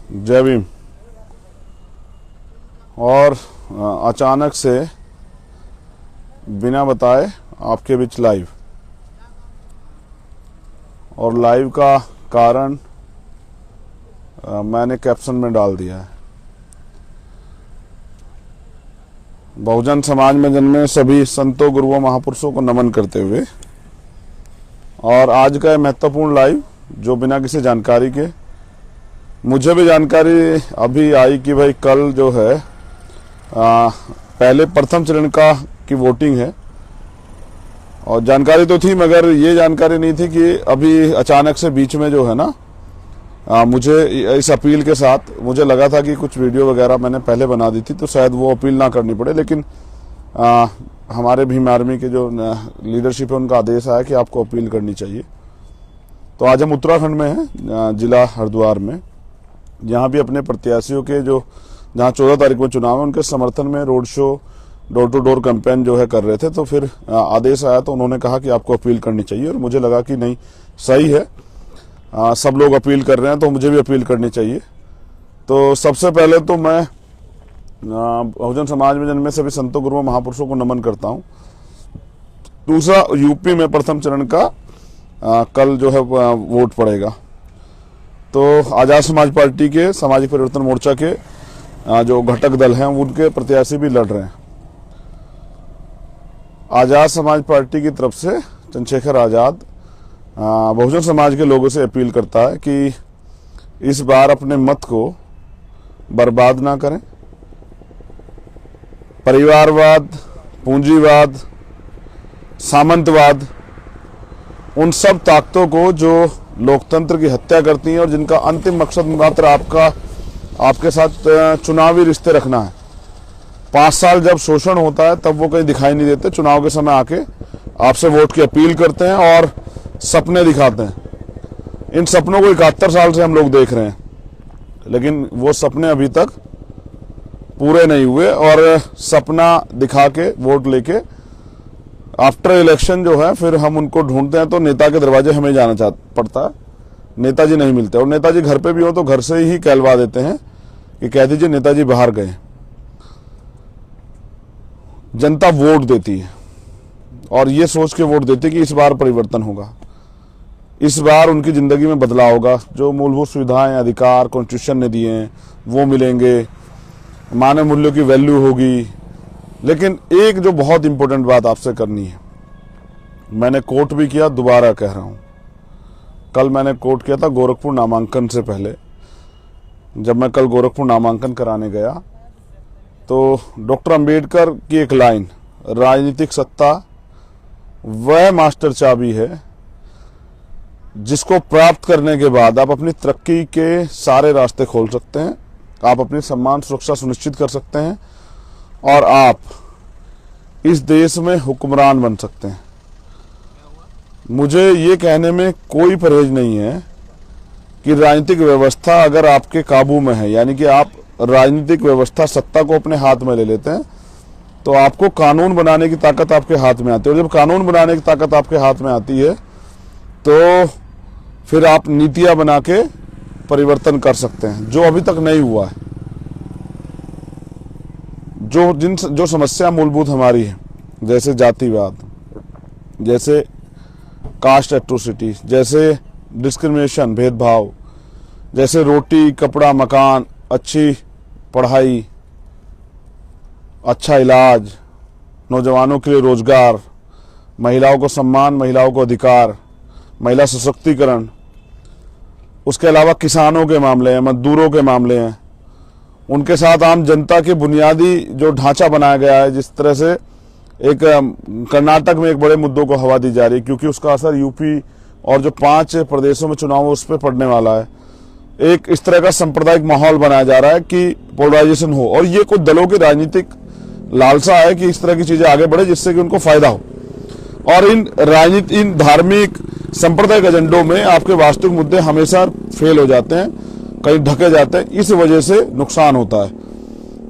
जय भीम। और अचानक से बिना बताए आपके बीच लाइव, और लाइव का कारण मैंने कैप्शन में डाल दिया है। बहुजन समाज में जन्मे सभी संतों, गुरुओं, महापुरुषों को नमन करते हुए, और आज का महत्वपूर्ण लाइव जो बिना किसी जानकारी के, मुझे भी जानकारी अभी आई कि भाई कल जो है पहले प्रथम चरण की वोटिंग है, और जानकारी तो थी मगर ये जानकारी नहीं थी कि अभी अचानक से बीच में जो है ना मुझे इस अपील के साथ मुझे लगा था कि कुछ वीडियो वगैरह मैंने पहले बना दी थी तो शायद वो अपील ना करनी पड़े, लेकिन हमारे भीम आर्मी के जो लीडरशिप है उनका आदेश आया कि आपको अपील करनी चाहिए। तो आज हम उत्तराखंड में हैं, जिला हरिद्वार में, जहाँ भी अपने प्रत्याशियों के जहाँ 14 तारीख में चुनाव है उनके समर्थन में road show, door to door campaign जो है कर रहे थे। तो फिर आदेश आया तो उन्होंने कहा कि आपको अपील करनी चाहिए, और मुझे लगा कि नहीं सही है, सब लोग अपील कर रहे हैं तो मुझे भी अपील करनी चाहिए। तो सबसे पहले तो मैं बहुजन समाज में जन्मे सभी संतों, गुरुओं, महापुरुषों को नमन करता हूँ। दूसरा, यूपी में प्रथम चरण का कल जो है वोट पड़ेगा, तो आजाद समाज पार्टी के सामाजिक परिवर्तन मोर्चा के जो घटक दल हैं उनके प्रत्याशी भी लड़ रहे हैं। आजाद समाज पार्टी की तरफ से चंद्रशेखर आजाद बहुजन समाज के लोगों से अपील करता है कि इस बार अपने मत को बर्बाद ना करें। परिवारवाद, पूंजीवाद, सामंतवाद, उन सब ताकतों को जो लोकतंत्र की हत्या करती हैं और जिनका अंतिम मकसद मात्र आपके साथ चुनावी रिश्ते रखना है। 5 साल जब शोषण होता है तब वो कहीं दिखाई नहीं देते, चुनाव के समय आके आपसे वोट की अपील करते हैं और सपने दिखाते हैं। इन सपनों को 71 साल से हम लोग देख रहे हैं, लेकिन वो सपने अभी तक पूरे नहीं हुए, और सपना दिखा के वोट लेके आफ्टर इलेक्शन जो है फिर हम उनको ढूंढते हैं तो नेता के दरवाजे हमें जाना पड़ता है, नेताजी नहीं मिलते। और नेताजी घर पे भी हो तो घर से ही कहलवा देते हैं कि कह दीजिए नेताजी बाहर गए। जनता वोट देती है और ये सोच के वोट देती है कि इस बार परिवर्तन होगा, इस बार उनकी जिंदगी में बदलाव होगा, जो मूलभूत सुविधाएं, अधिकार कॉन्स्टिट्यूशन ने दिए हैं वो मिलेंगे, मानव मूल्यों की वैल्यू होगी। लेकिन एक जो बहुत इंपॉर्टेंट बात आपसे करनी है, मैंने कोट भी किया, दोबारा कह रहा हूं, कल मैंने कोट किया था गोरखपुर नामांकन से पहले। जब मैं कल गोरखपुर नामांकन कराने गया तो डॉक्टर अंबेडकर की एक लाइन, राजनीतिक सत्ता वह मास्टर चाबी है जिसको प्राप्त करने के बाद आप अपनी तरक्की के सारे रास्ते खोल सकते हैं, आप अपनी सम्मान सुरक्षा सुनिश्चित कर सकते हैं, और आप इस देश में हुक्मरान बन सकते हैं। मुझे ये कहने में कोई परहेज नहीं है कि राजनीतिक व्यवस्था अगर आपके काबू में है, यानी कि आप राजनीतिक व्यवस्था सत्ता को अपने हाथ में ले लेते हैं, तो आपको कानून बनाने की ताकत आपके हाथ में आती है। और जब कानून बनाने की ताकत आपके हाथ में आती है तो फिर आप नीतियां बना के परिवर्तन कर सकते हैं, जो अभी तक नहीं हुआ है। जो समस्या मूलभूत हमारी है, जैसे जातिवाद, जैसे कास्ट एट्रोसिटी, जैसे डिस्क्रिमिनेशन, भेदभाव, जैसे रोटी, कपड़ा, मकान, अच्छी पढ़ाई, अच्छा इलाज, नौजवानों के लिए रोजगार, महिलाओं को सम्मान, महिलाओं को अधिकार, महिला सशक्तिकरण, उसके अलावा किसानों के मामले हैं, मजदूरों के मामले हैं, उनके साथ आम जनता के बुनियादी जो ढांचा बनाया गया है, जिस तरह से एक कर्नाटक में एक बड़े मुद्दों को हवा दी जा रही है क्योंकि उसका असर यूपी और जो 5 प्रदेशों में चुनाव है उस पर पड़ने वाला है। एक इस तरह का सांप्रदायिक माहौल बनाया जा रहा है कि पोलराइजेशन हो, और ये कुछ दलों की राजनीतिक लालसा है कि इस तरह की चीजें आगे बढ़े जिससे कि उनको फायदा हो। और इन धार्मिक सांप्रदायिक एजेंडों में आपके वास्तविक मुद्दे हमेशा फेल हो जाते हैं, कहीं ढके जाते हैं, इस वजह से नुकसान होता है।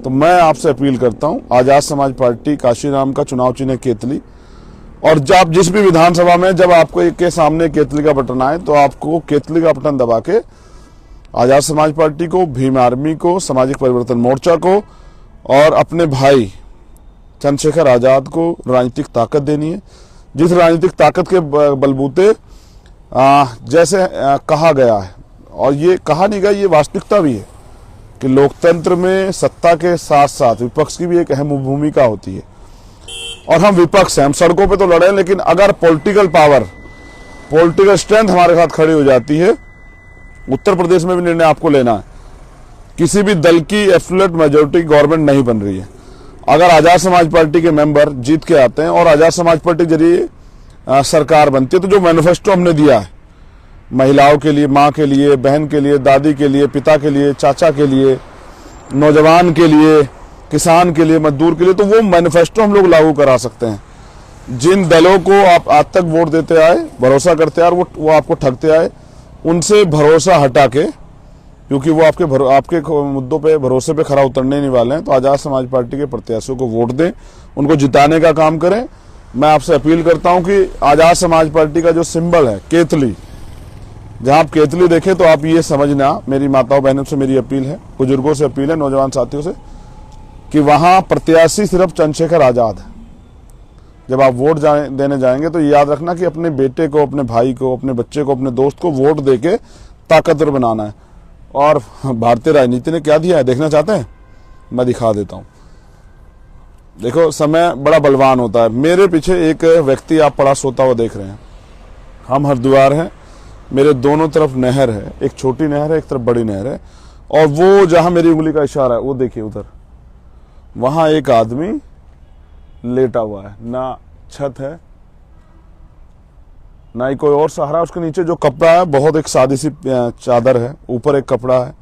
तो मैं आपसे अपील करता हूं, आजाद समाज पार्टी काशीराम का चुनाव चिन्ह केतली, और जब जिस भी विधानसभा में जब आपको के सामने केतली का बटन आए तो आपको केतली का बटन दबा के आजाद समाज पार्टी को, भीम आर्मी को, सामाजिक परिवर्तन मोर्चा को और अपने भाई चंद्रशेखर आजाद को राजनीतिक ताकत देनी है, जिस राजनीतिक ताकत के बलबूते जैसे कहा गया है, और ये कहा नहीं गया, ये वास्तविकता भी है कि लोकतंत्र में सत्ता के साथ साथ विपक्ष की भी एक अहम भूमिका होती है। और हम विपक्ष हैं, हम सड़कों पे तो लड़े, लेकिन अगर पॉलिटिकल पावर, पॉलिटिकल स्ट्रेंथ हमारे साथ खड़ी हो जाती है, उत्तर प्रदेश में भी निर्णय आपको लेना है, किसी भी दल की एब्सोल्यूट मेजॉरिटी गवर्नमेंट नहीं बन रही है। अगर आजाद समाज पार्टी के मेंबर जीत के आते हैं और आजाद समाज पार्टी के जरिए सरकार बनती है, तो जो मैनिफेस्टो हमने दिया है महिलाओं के लिए, माँ के लिए, बहन के लिए, दादी के लिए, पिता के लिए, चाचा के लिए, नौजवान के लिए, किसान के लिए, मजदूर के लिए, तो वो मैनिफेस्टो हम लोग लागू करा सकते हैं। जिन दलों को आप आज तक वोट देते आए, भरोसा करते आए, वो आपको ठगते आए, उनसे भरोसा हटा के, क्योंकि वो आपके मुद्दों पे, भरोसे पे खरा उतरने नहीं वाले हैं, तो आजाद समाज पार्टी के प्रत्याशियों को वोट दें, उनको जिताने का काम करें। मैं आपसे अपील करता हूं कि आजाद समाज पार्टी का जो सिंबल है केतली, जहां आप केतली देखें तो आप ये समझना, मेरी माताओं बहनों से मेरी अपील है, बुजुर्गों से अपील है, नौजवान साथियों से, कि वहां प्रत्याशी सिर्फ चंद्रशेखर आजाद है। जब आप वोट देने जाएंगे तो याद रखना कि अपने बेटे को, अपने भाई को, अपने बच्चे को, अपने दोस्त को वोट देके ताकतवर बनाना है। और भारतीय राजनीति ने क्या दिया है देखना चाहते हैं? मैं दिखा देता हूं। देखो, समय बड़ा बलवान होता है। मेरे पीछे एक व्यक्ति आप पड़ा सोता हुआ देख रहे हैं। हम हरिद्वार हैं, मेरे दोनों तरफ नहर है, एक छोटी नहर है, एक तरफ बड़ी नहर है, और वो जहां मेरी उंगली का इशारा है वो देखिए उधर, वहां एक आदमी लेटा हुआ है, ना छत है ना ही कोई और सहारा। उसके नीचे जो कपड़ा है बहुत एक सादी सी चादर है, ऊपर एक कपड़ा है।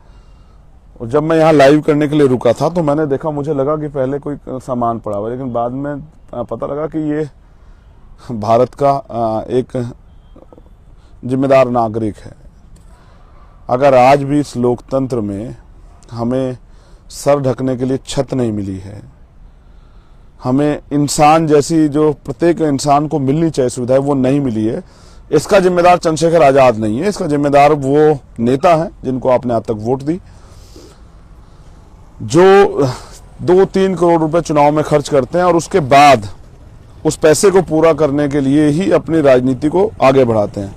और जब मैं यहाँ लाइव करने के लिए रुका था तो मैंने देखा, मुझे लगा कि पहले कोई सामान पड़ा हुआ, लेकिन बाद में पता लगा कि ये भारत का एक जिम्मेदार नागरिक है। अगर आज भी इस लोकतंत्र में हमें सर ढकने के लिए छत नहीं मिली है, हमें इंसान जैसी जो प्रत्येक इंसान को मिलनी चाहिए सुविधाएं वो नहीं मिली है, इसका जिम्मेदार चंद्रशेखर आजाद नहीं है, इसका जिम्मेदार वो नेता है जिनको आपने आज तक वोट दी, जो 2-3 करोड़ रुपए चुनाव में खर्च करते हैं और उसके बाद उस पैसे को पूरा करने के लिए ही अपनी राजनीति को आगे बढ़ाते हैं।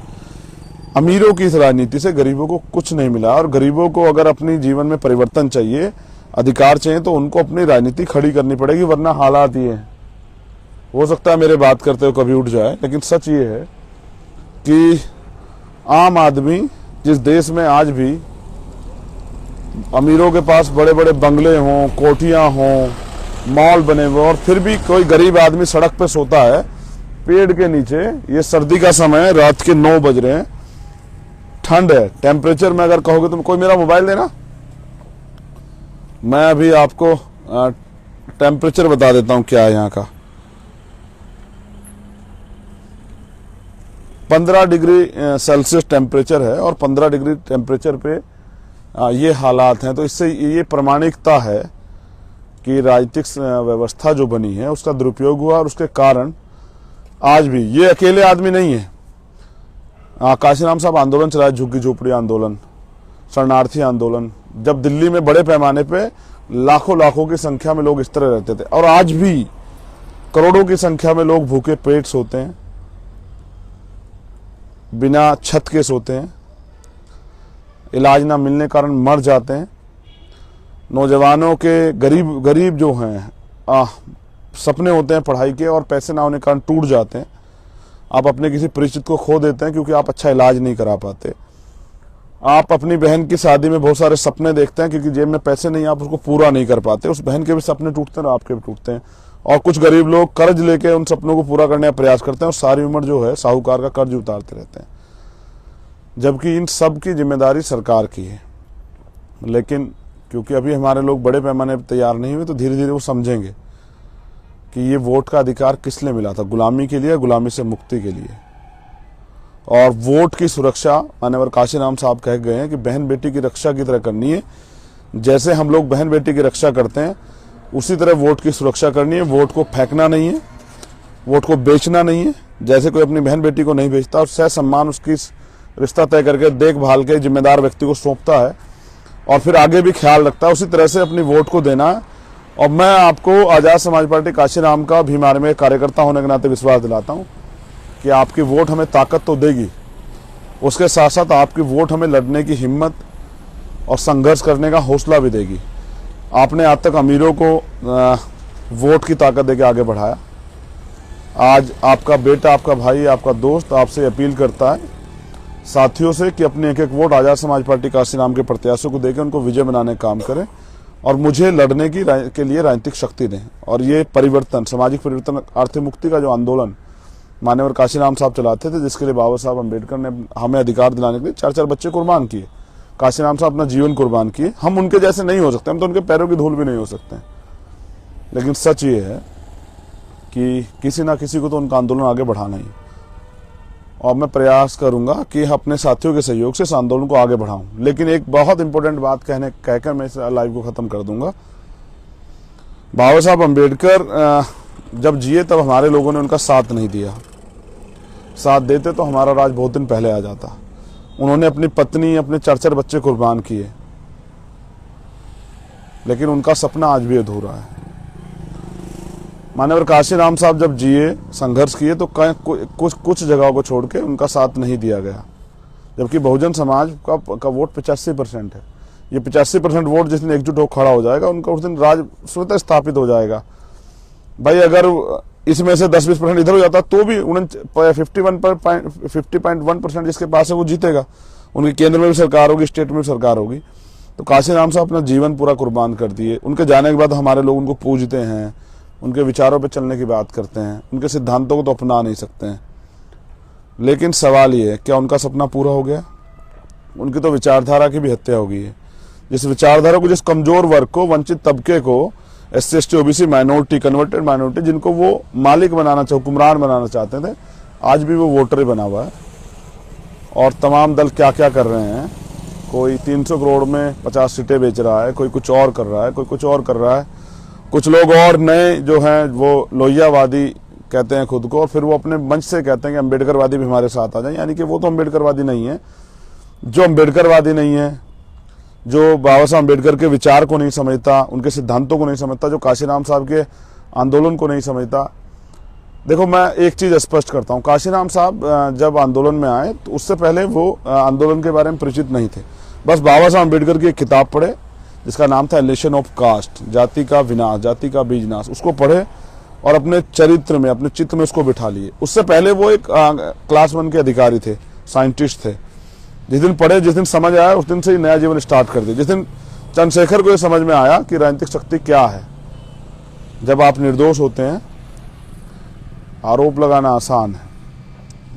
अमीरों की इस राजनीति से गरीबों को कुछ नहीं मिला, और गरीबों को अगर अपनी जीवन में परिवर्तन चाहिए, अधिकार चाहिए, तो उनको अपनी राजनीति खड़ी करनी पड़ेगी, वरना हालात ये हैं। हो सकता है मेरे बात करते हुए कभी उठ जाए, लेकिन सच ये है कि आम आदमी जिस देश में आज भी अमीरों के पास बड़े बड़े बंगले हों, कोठियां हों, मॉल बने हुए, और फिर भी कोई गरीब आदमी सड़क पे सोता है पेड़ के नीचे। ये सर्दी का समय है, रात के 9 बज रहे हैं, ठंड है। टेम्परेचर में अगर कहोगे तो कोई मेरा मोबाइल देना, मैं अभी आपको टेम्परेचर बता देता हूं क्या है यहाँ का। 15 डिग्री सेल्सियस टेम्परेचर है, और 15 डिग्री टेम्परेचर पे ये हालात हैं। तो इससे ये प्रमाणिकता है कि राजनीतिक व्यवस्था जो बनी है उसका दुरुपयोग हुआ, और उसके कारण आज भी ये अकेले आदमी नहीं है। काशीराम साहब आंदोलन चलाए, झुग्गी झोपड़ी आंदोलन, शरणार्थी आंदोलन, जब दिल्ली में बड़े पैमाने पे लाखों की संख्या में लोग इस तरह रहते थे, और आज भी करोड़ों की संख्या में लोग भूखे पेट सोते हैं, बिना छत के सोते हैं, इलाज ना मिलने कारण मर जाते हैं। नौजवानों के गरीब जो हैं सपने होते हैं पढ़ाई के, और पैसे ना होने के कारण टूट जाते हैं। आप अपने किसी परिचित को खो देते हैं क्योंकि आप अच्छा इलाज नहीं करा पाते। आप अपनी बहन की शादी में बहुत सारे सपने देखते हैं, क्योंकि जेब में पैसे नहीं, आप उसको पूरा नहीं कर पाते। उस बहन के भी सपने टूटते हैं और आपके भी टूटते हैं। और कुछ गरीब लोग कर्ज लेके उन सपनों को पूरा करने का प्रयास करते हैं, और सारी उम्र जो है साहूकार का कर्ज उतारते रहते हैं, जबकि इन सब की जिम्मेदारी सरकार की है। लेकिन क्योंकि अभी हमारे लोग बड़े पैमाने पर तैयार नहीं हुए, तो धीरे धीरे वो समझेंगे कि ये वोट का अधिकार किस लिए मिला था, गुलामी के लिए, गुलामी से मुक्ति के लिए। और वोट की सुरक्षा माननीय काशीराम साहब कह गए हैं कि बहन बेटी की रक्षा की तरह करनी है। जैसे हम लोग बहन बेटी की रक्षा करते हैं, उसी तरह वोट की सुरक्षा करनी है। वोट को फेंकना नहीं है, वोट को बेचना नहीं है। जैसे कोई अपनी बहन बेटी को नहीं बेचता और सह सम्मान उसकी रिश्ता तय करके देखभाल के जिम्मेदार व्यक्ति को सौंपता है और फिर आगे भी ख्याल रखता है, उसी तरह से अपनी वोट को देना है। और मैं आपको आज़ाद समाज पार्टी काशीराम का भीम आर्मी में कार्यकर्ता होने के नाते विश्वास दिलाता हूँ कि आपकी वोट हमें ताकत तो देगी, उसके साथ साथ आपकी वोट हमें लड़ने की हिम्मत और संघर्ष करने का हौसला भी देगी। आपने आज तक अमीरों को वोट की ताकत देके आगे बढ़ाया। आज आपका बेटा, आपका भाई, आपका दोस्त आपसे अपील करता है साथियों से कि अपने एक एक वोट आज़ाद समाज पार्टी काशीराम के प्रत्याशियों को देकर उनको विजय बनाने का काम करें और मुझे लड़ने के लिए राजनीतिक शक्ति दें। और ये परिवर्तन, सामाजिक परिवर्तन, आर्थिक मुक्ति का जो आंदोलन मान्यवर काशीराम साहब चलाते थे, जिसके लिए बाबा साहब अम्बेडकर ने हमें अधिकार दिलाने के लिए 4-4 बच्चे कुर्बान किए, काशीराम साहब अपना जीवन कुर्बान किए। हम उनके जैसे नहीं हो सकते, हम तो उनके पैरों की धूल भी नहीं हो सकते, लेकिन सच ये है कि किसी ना किसी को तो उनका आंदोलन आगे बढ़ाना ही। और मैं प्रयास करूंगा कि अपने साथियों के सहयोग से इस आंदोलन को आगे बढ़ाऊं। लेकिन एक बहुत इंपॉर्टेंट बात कहकर मैं इस लाइव को खत्म कर दूंगा। बाबा साहब अम्बेडकर जब जिए तब हमारे लोगों ने उनका साथ नहीं दिया। साथ देते तो हमारा राज बहुत दिन पहले आ जाता। उन्होंने अपनी पत्नी, अपने 4-4 बच्चे कुर्बान किए, लेकिन उनका सपना आज भी अधूरा है। मान्यवर काशीराम साहब जब जिए, संघर्ष किए, तो कुछ जगहों को छोड़ के उनका साथ नहीं दिया गया, जबकि बहुजन समाज का वोट 85% है। ये 85% वोट जिस दिन एकजुट हो खड़ा हो जाएगा, उनका उस दिन राज स्वतः स्थापित हो जाएगा। भाई अगर इसमें से 10-20% इधर हो जाता तो भी 50.1% जिसके पास है वो जीतेगा। उनके केंद्र में भी सरकार होगी, स्टेट में भी सरकार होगी। तो काशीराम साहब अपना जीवन पूरा कुर्बान कर दिए। उनके जाने के बाद हमारे लोग उनको पूजते हैं, उनके विचारों पे चलने की बात करते हैं, उनके सिद्धांतों को तो अपना नहीं सकते हैं। लेकिन सवाल ये है, क्या उनका सपना पूरा हो गया? उनकी तो विचारधारा की भी हत्या हो गई है। जिस विचारधारा को, जिस कमजोर वर्ग को, वंचित तबके को, SC ST OBC minority, converted minority, जिनको वो मालिक बनाना हुक्मरान बनाना चाहते थे, आज भी वो वोटर ही बना हुआ है। और तमाम दल क्या क्या कर रहे हैं, कोई 300 करोड़ में 50 सीटें बेच रहा है, कोई कुछ और कर रहा है, कोई कुछ और कर रहा है। कुछ लोग और नए जो हैं वो लोहियावादी कहते हैं खुद को, और फिर वो अपने मंच से कहते हैं कि अम्बेडकरवादी भी हमारे साथ आ जाए। यानी कि वो तो अम्बेडकरवादी नहीं है। जो अम्बेडकरवादी नहीं है, जो बाबा साहब अम्बेडकर के विचार को नहीं समझता, उनके सिद्धांतों को नहीं समझता, जो काशीराम साहब के आंदोलन को नहीं समझता। देखो, मैं एक चीज स्पष्ट करता हूँ, काशीराम साहब जब आंदोलन में आए तो उससे पहले वो आंदोलन के बारे में परिचित नहीं थे। बस बाबा साहब अम्बेडकर की एक किताब पढ़े जिसका नाम था एलिनेशन ऑफ कास्ट, जाति का विनाश, जाति का बीजनाश, उसको पढ़े और अपने चरित्र में, अपने चित्त में उसको बिठा लिए। उससे पहले वो एक क्लास 1 के अधिकारी थे, साइंटिस्ट थे। जिस दिन पढ़े, जिस दिन समझ आया, उस दिन से ही नया जीवन स्टार्ट कर दिया। जिस दिन चंद्रशेखर को ये समझ में आया कि राजनीतिक शक्ति क्या है, जब आप निर्दोष होते हैं, आरोप लगाना आसान है,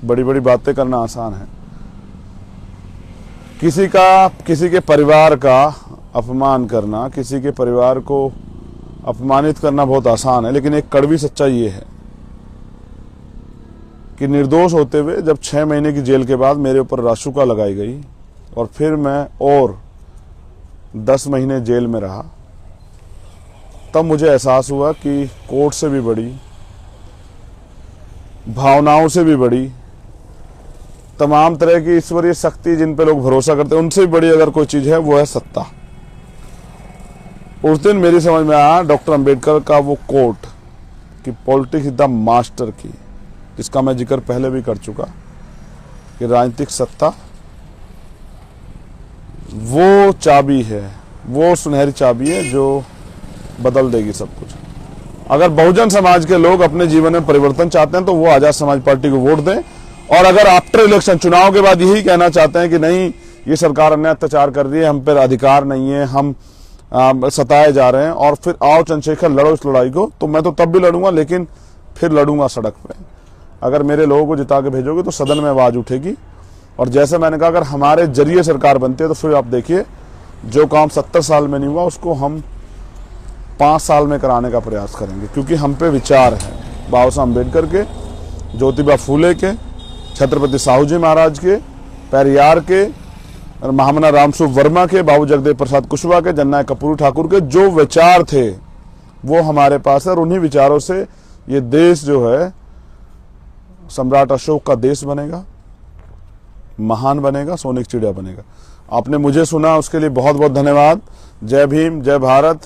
बड़ी बड़ी बातें करना आसान है, किसी के परिवार का अपमान करना, किसी के परिवार को अपमानित करना बहुत आसान है। लेकिन एक कड़वी सच्चाई ये है कि निर्दोष होते हुए जब 6 महीने की जेल के बाद मेरे ऊपर रासुका लगाई गई और फिर मैं और 10 महीने जेल में रहा, तब मुझे एहसास हुआ कि कोर्ट से भी बड़ी, भावनाओं से भी बड़ी, तमाम तरह की ईश्वरीय शक्ति जिन पे लोग भरोसा करते हैं, उनसे भी बड़ी अगर कोई चीज है वो है सत्ता। उस दिन मेरी समझ में आया डॉक्टर अंबेडकर का वो कोट कि पॉलिटिक्स इज द मास्टर की, जिसका मैं जिक्र पहले भी कर चुका, कि राजनीतिक सत्ता वो चाबी है, वो सुनहरी चाबी है जो बदल देगी सब कुछ। अगर बहुजन समाज के लोग अपने जीवन में परिवर्तन चाहते हैं तो वो आजाद समाज पार्टी को वोट दें। और अगर आफ्टर इलेक्शन, चुनाव के बाद यही कहना चाहते हैं कि नहीं, ये सरकार अन्याय अत्याचार कर रही है, हम पर अधिकार नहीं है, हम सताए जा रहे हैं, और फिर आओ चंद्रशेखर लड़ो इस लड़ाई को, तो मैं तो तब भी लड़ूंगा, लेकिन फिर लड़ूंगा सड़क पे। अगर मेरे लोगों को जिता के भेजोगे तो सदन में आवाज उठेगी। और जैसे मैंने कहा, अगर हमारे जरिए सरकार बनती है तो फिर आप देखिए, जो काम 70 साल में नहीं हुआ उसको हम 5 साल में कराने का प्रयास करेंगे, क्योंकि हम पे विचार है बाबा साहब अम्बेडकर के, ज्योतिबा फूले के, छत्रपति साहू जी महाराज के, पेरियार के, महामना रामस्वरूप वर्मा के, बाबू जगदेव प्रसाद कुशवाहा के, जननायक कर्पूरी ठाकुर के जो विचार थे वो हमारे पास है। और उन्हीं विचारों से ये देश जो है सम्राट अशोक का देश बनेगा, महान बनेगा, सोने की चिड़िया बनेगा। आपने मुझे सुना, उसके लिए बहुत बहुत धन्यवाद। जय भीम, जय भारत,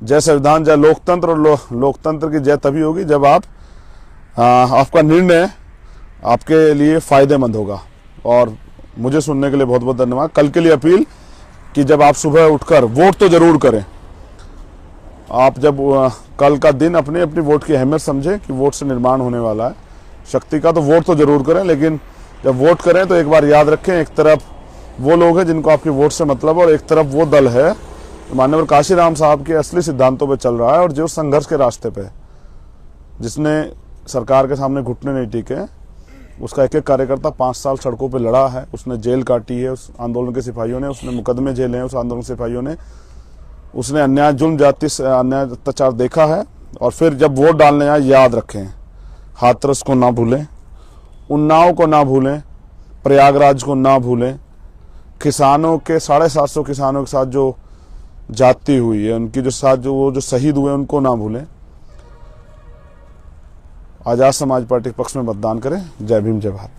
जय संविधान, जय लोकतंत्र। और लोकतंत्र की जय तभी होगी जब आपका निर्णय आपके लिए फायदेमंद होगा। और मुझे सुनने के लिए बहुत बहुत धन्यवाद। कल के लिए अपील कि जब आप सुबह उठकर वोट तो जरूर करें। आप जब कल का दिन अपनी अपनी वोट की अहमियत समझें कि वोट से निर्माण होने वाला है शक्ति का, तो वोट तो जरूर करें। लेकिन जब वोट करें तो एक बार याद रखें, एक तरफ वो लोग हैं जिनको आपकी वोट से मतलब है, और एक तरफ वो दल है माननीय काशीराम साहब के असली सिद्धांतों पे चल रहा है और जो संघर्ष के रास्ते पे, जिसने सरकार के सामने घुटने नहीं टिके। उसका एक एक कार्यकर्ता 5 साल सड़कों पे लड़ा है, उसने जेल काटी है उस आंदोलन के सिपाहियों ने, उसने मुकदमे झेले हैं उस आंदोलन के सिपाहियों ने, उसने अन्याय, जुल्म, जाति से अन्याय, अत्याचार देखा है। और फिर जब वोट डालने आए, याद रखें, हाथरस को ना भूलें, उन्नाव को ना भूलें, प्रयागराज को ना भूलें, किसानों के 750 किसानों के साथ जो जाति हुई है, उनकी जो साथ जो शहीद हुए, उनको ना भूलें। आजाद समाज पार्टी के पक्ष में मतदान करें। जय भीम, जय भारत।